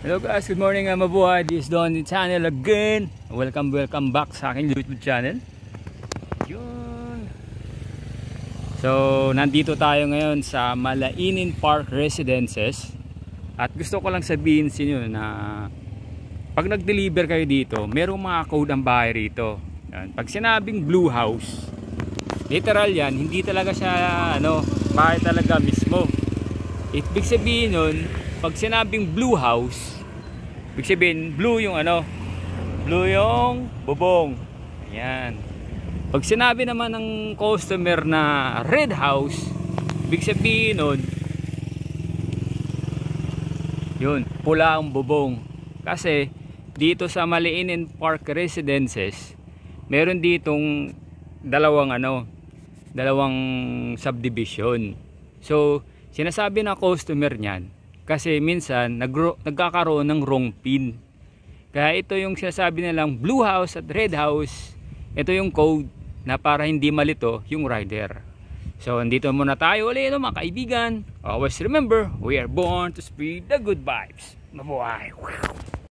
Hello guys, good morning mabuhay. This is Don channel again. Welcome back sa aking YouTube channel. Yun. So, nandito tayo ngayon sa Malainin Park Residences. At gusto ko lang sabihin sa inyo na pag nag-deliver kayo dito, merong mga code ang bahay rito. Yan. Pag sinabing blue house, literal yan, hindi talaga siya bahay talaga mismo. Ibig sabihin nun, pag sinabing blue house, ibig sabihin blue yung blue yung bubong. Ayan. Pag sinabi naman ng customer na red house, ibig sabihin nun, yun, pula ang bubong. Kasi dito sa Malainin Park Residences, meron ditong dalawang subdivision. So sinasabi ng customer niyan kasi minsan nagkakaroon ng wrong pin. Kaya ito yung sinasabi nilang blue house at red house. Ito yung code na para hindi malito yung rider. So andito muna tayo ulit mga kaibigan. Always remember, we are born to spread the good vibes. Mabuhay.